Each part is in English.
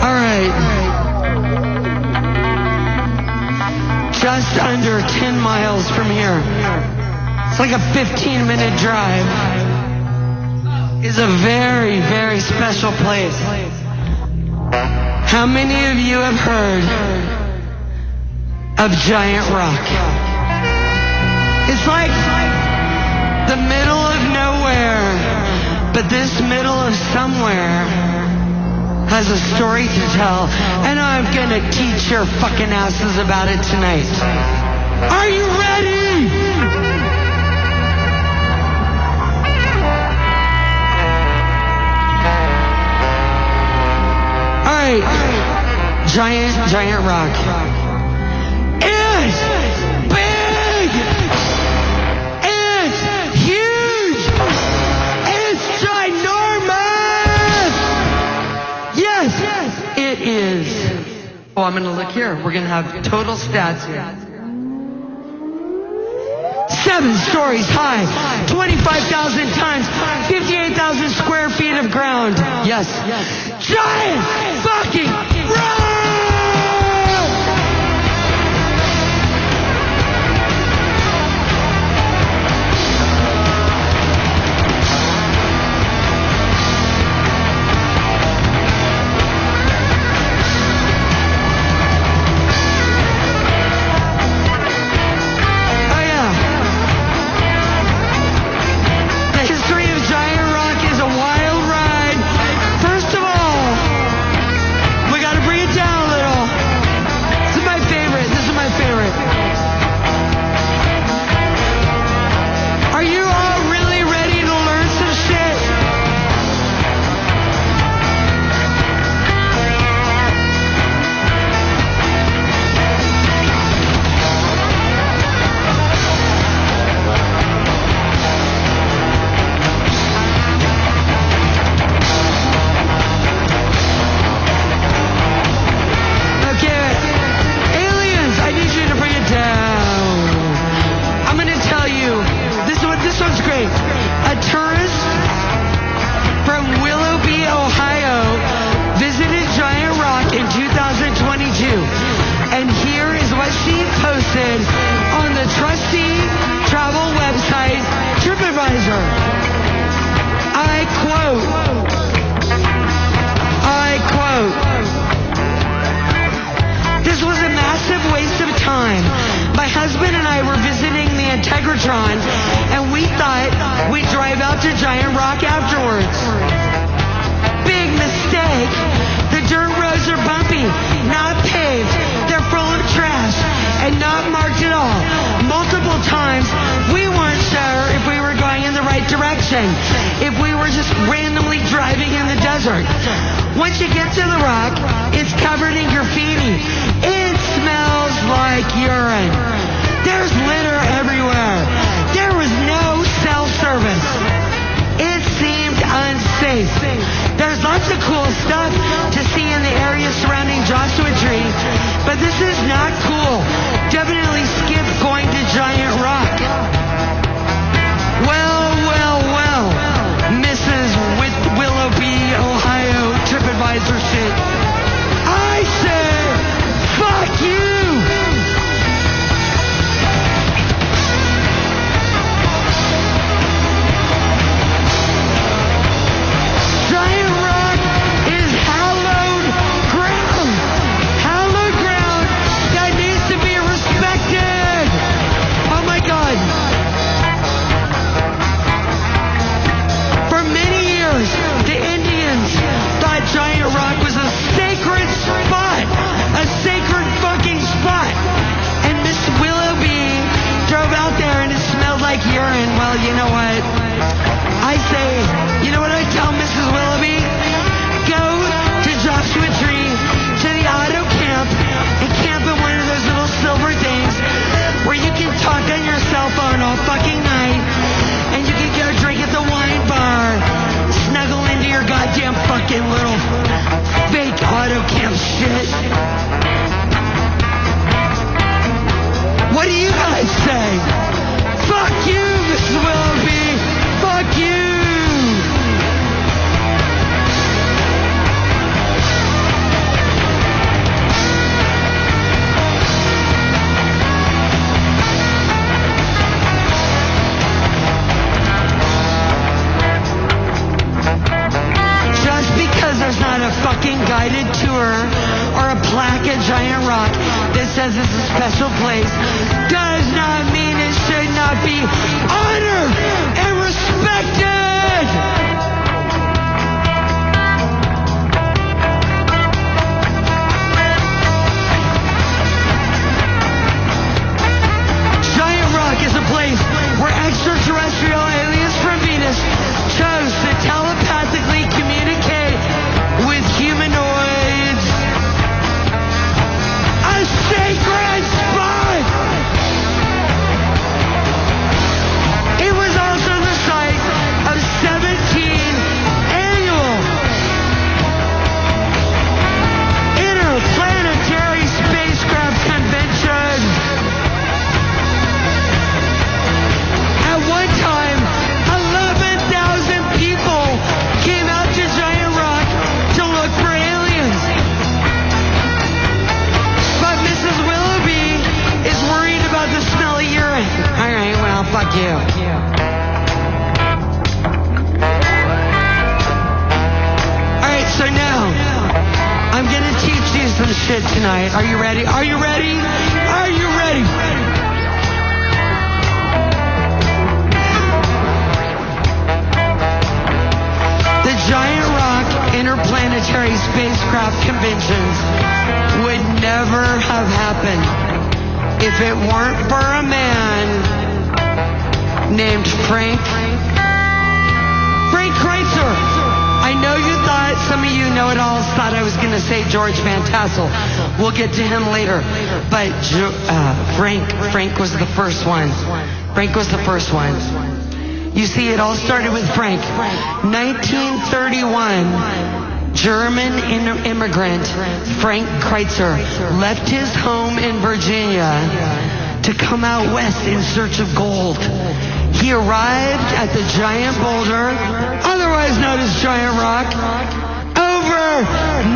All right. Just under 10 miles from here. It's like a 15-minute drive. Is a very, very special place. How many of you have heard of Giant Rock? It's like the middle of nowhere, but this middle of somewhere has a story to tell, and I'm gonna teach your fucking asses about it tonight. Are you ready? All right, Giant Rock. It's big. It's huge. It's ginormous. Yes, it is. Oh, I'm gonna look here. We're gonna have total stats here. 7 stories high, 25,000 tons, 58,000 square feet of ground. Yes. Giant fucking rock! On the trusty travel website TripAdvisor. I quote, "This was a massive waste of time. My husband and I were visiting the Integratron, and we thought we'd drive out to Giant Rock afterwards. Big mistake. The dirt roads are bumpy, not paved. They're full of trash and not marked at all. Multiple times, we weren't sure if we were going in the right direction, if we were just randomly driving in the desert. Once you get to the rock, it's covered in graffiti. It smells like urine. There's litter everywhere. There was no cell service. It seemed unsafe. There's lots of cool stuff to see in the area surrounding Joshua Tree, but this is not cool. Definitely skip going to Giant Rock." Well, Mrs. Willoughby, Ohio, TripAdvisor shit. I say, fuck you! Giant Rock is hallowed ground that needs to be respected. Oh my God. For many years, the Indians thought Giant Rock was a sacred spot, a sacred fucking spot. And Miss Willoughby drove out there and it smelled like urine. Well, you know what? I say, you know what I tell Mrs. Willoughby? Go to Joshua Tree, to the auto camp, and camp in one of those little silver things where you can talk on your cell phone all fucking night, and you can get a drink at the wine bar, snuggle into your goddamn fucking little fake auto camp shit. What do you guys say? Fuck you, Mrs. Willoughby! Fuck you! fucking guided tour or a plaque at Giant Rock that says it's a special place does not mean it should not be honored and respected. Giant Rock is a place where extraterrestrial aliens from Venus chose to telepathically communicate with humanoids. A sacred spot! It was also the site of 17 annual interplanetary spacecraft conventions. At one time, 11,000 people came out to Giant Rock to look for aliens. But Mrs. Willoughby is worried about the smelly urine. All right, well, fuck you. All right, so now I'm going to teach you some shit tonight. Are you ready? Are you ready? Are you ready? The Giant Rock interplanetary spacecraft conventions would never have happened if it weren't for a man named Frank Kreitzer. I know you thought, some of you know-it-alls thought I was going to say George Van Tassel. We'll get to him later. But Frank was the first one. Frank was the first one. You see, it all started with Frank. 1931, German immigrant Frank Kreitzer left his home in Virginia to come out west in search of gold. He arrived at the giant boulder, otherwise known as Giant Rock, over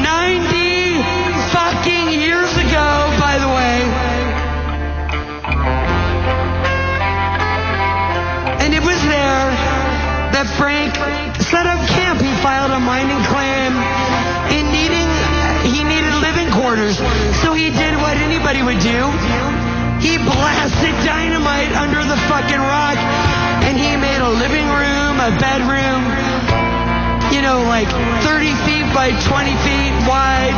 90 fucking years ago, by the way. And it was there that Frank set up camp. He filed a mining claim. He needed living quarters. So he did what anybody would do. He blasted dynamite under the fucking rock. And he made a living room, a bedroom, you know, like 30 feet by 20 feet wide.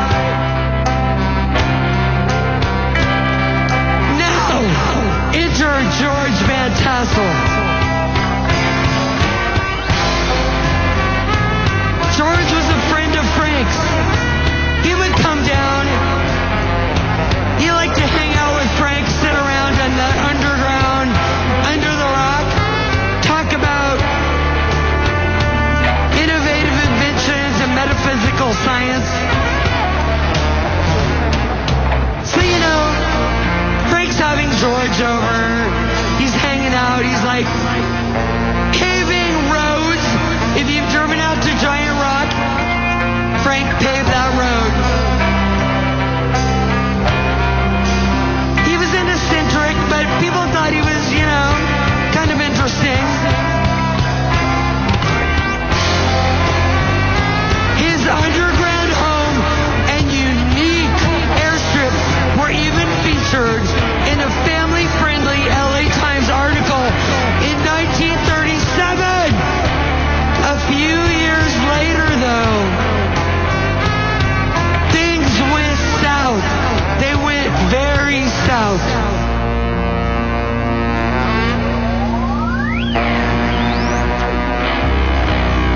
Now, enter George Van Tassel. George was a friend of Frank's. He would come down. He liked to hang out with Frank, sit around in the underground, under the rock, talk about innovative inventions and metaphysical science. So, you know, Frank's having George over. He's hanging out. He's like paving roads. If you've driven out to Giant Rock, Frank paved that road. He was an eccentric, but people thought he was, you know, kind of interesting. His underground home and unique airstrip were even featured in a family-friendly LA Times article in 1937. A few years later, though, things went south. They went very south.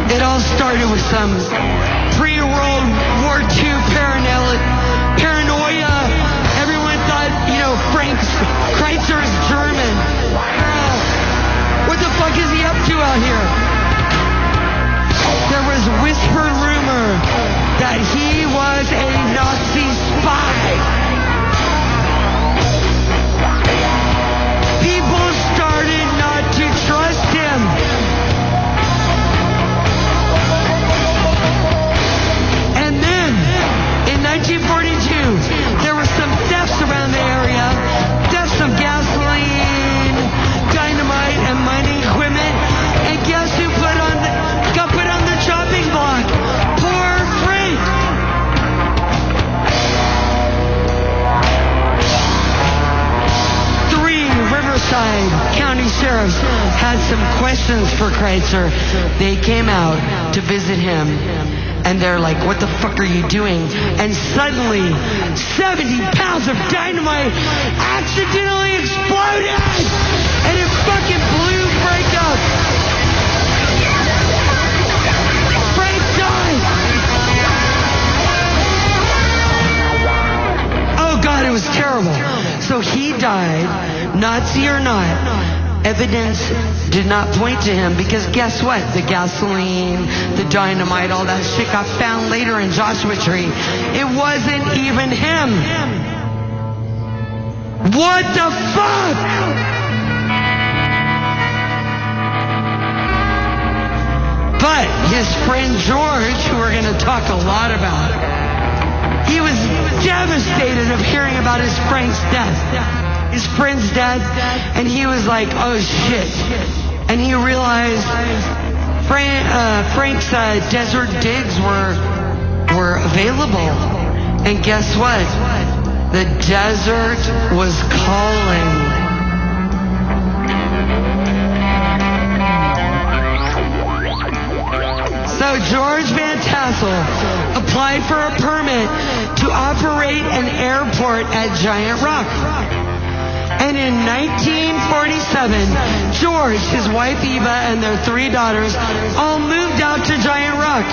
It all started with some pre-World War II paranoia. Everyone thought, you know, Frank Kreitzer is German. What the fuck is he up to out here? There was whispered rumor that he was a Nazi spy. People started not to trust him. And then, in 1942, there were some thefts around the area. Thefts of gasoline, dynamite, and mining equipment. And guess who got put on the chopping block? Poor Frank. County sheriffs had some questions for Kreitzer. They came out to visit him, and they're like, what the fuck are you doing? And suddenly, 70 pounds of dynamite accidentally exploded, and it fucking blew Frank up. Frank died. Oh God, it was terrible. So he died, Nazi or not. Evidence did not point to him because guess what? The gasoline, the dynamite, all that shit got found later in Joshua Tree. It wasn't even him. What the fuck? But his friend George, who we're going to talk a lot about, he was devastated of hearing about his friend's death, and he was like, oh shit. And he realized Frank's desert digs were available. And guess what? The desert was calling. So George Van Tassel applied for a permit to operate an airport at Giant Rock. And in 1947, George, his wife Eva, and their 3 daughters all moved out to Giant Rock.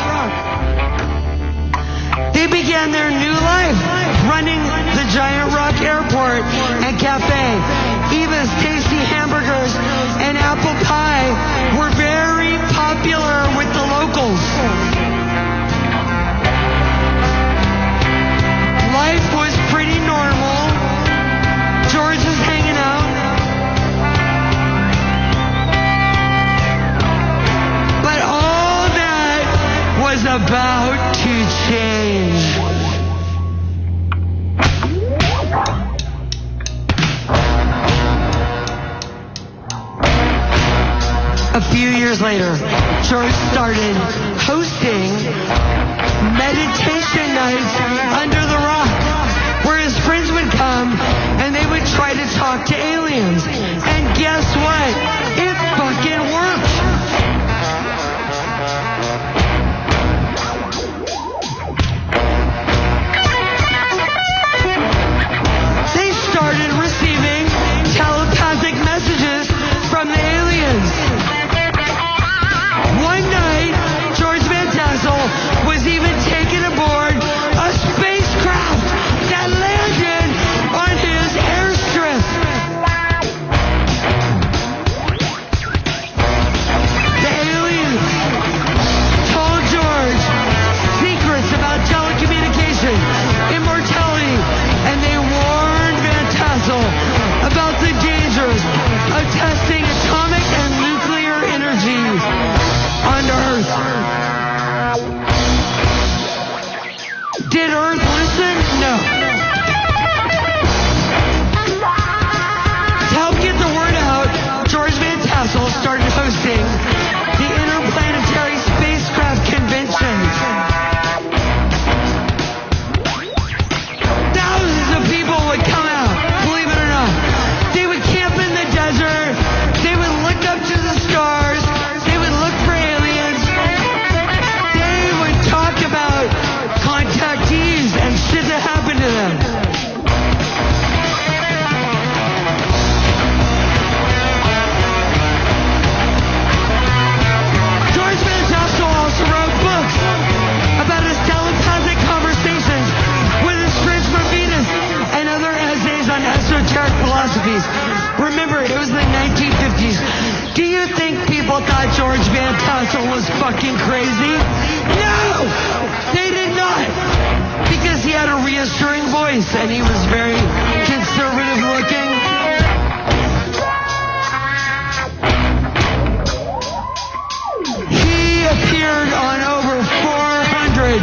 They began their new life running the Giant Rock Airport and Cafe. Eva's tasty hamburgers and apple pie were very popular with the locals. Life was pretty normal. George was hanging out. But all that was about to change. A few years later, George started hosting meditation nights under the rock, where his friends would come and they would try to talk to aliens. And guess what? It fucking worked. They started receiving telepathic messages from the aliens. One night, George Van Tassel was even taken aboard a spacecraft that landed on his airstrip. The aliens told George secrets about telecommunication, immortality, and they warned Van Tassel about the dangers of testing atomic and nuclear energy on Earth. Did Earth listen? No. To help get the word out, George Van Tassel started hosting the Interplanetary Spacecraft Convention. Thousands of people would come out, believe it or not. They would camp in the desert. They would look up to the stars. They would look for aliens. They would talk about contactees and shit that happened to them. George Van Tassel also wrote books about his telepathic conversations with his friends from Venus and other essays on esoteric philosophies. Remember, it was the 1950s. Do you think people thought George Van Tassel was fucking crazy? No! They did not! Because he had a reassuring voice and he was very conservative looking. He appeared on over 400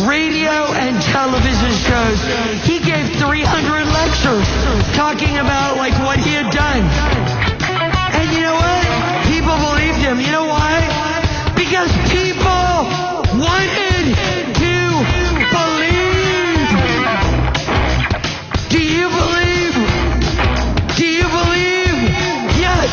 radio and television shows. He gave 300 lectures talking about like what he had done. And you know what? People believed him. You know why? Because people wanted to believe. Do you believe? Do you believe? Yes.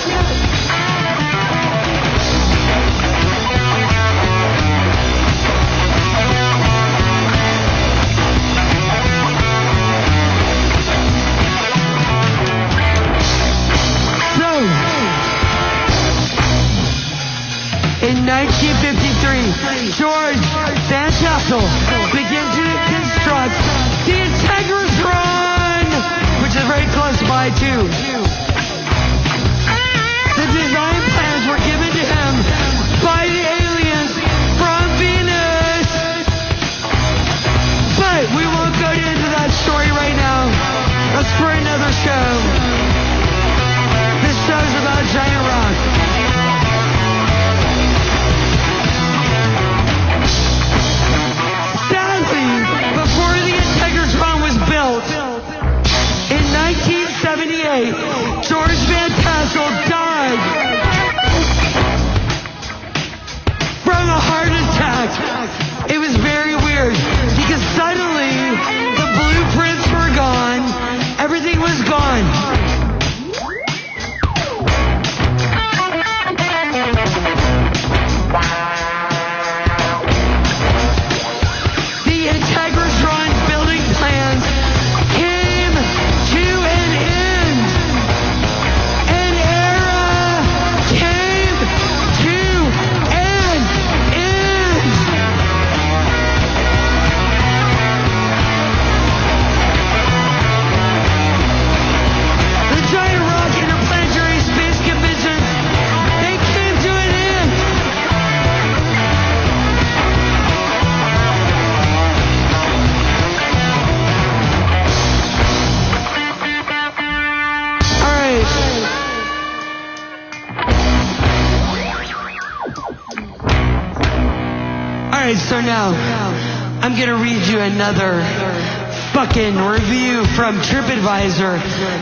Council begin to construct the Integratron, which is very close by too. The design plans were given to him by the aliens from Venus. But we won't go into that story right now. That's for another show. This show's about giant rock. Sadly, before the Integratron was built, in 1978, George Van Tassel died from a heart attack. It was very weird because suddenly the blueprints were gone. Everything was gone. The Integratron building plans came to an end. An era came to an end. The giant rock interplanetary space conventions, they came to an end. All right. All right, so now I'm going to read you another fucking review from TripAdvisor.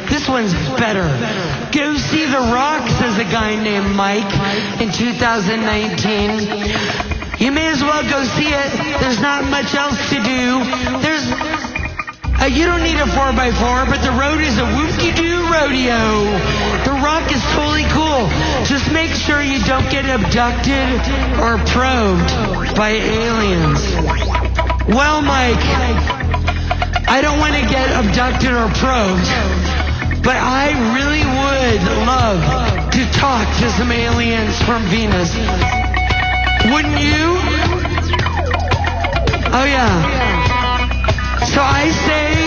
This one's better. Go see The Rock, says a guy named Mike in 2019. You may as well go see it. There's not much else to do. You don't need a 4x4, but the road is a whoop-de-doo rodeo. The Rock is totally cool. Just make sure you don't get abducted or probed by aliens. Well, Mike, I don't want to get abducted or probed, but I really would love to talk to some aliens from Venus. Wouldn't you? Oh, yeah. So I say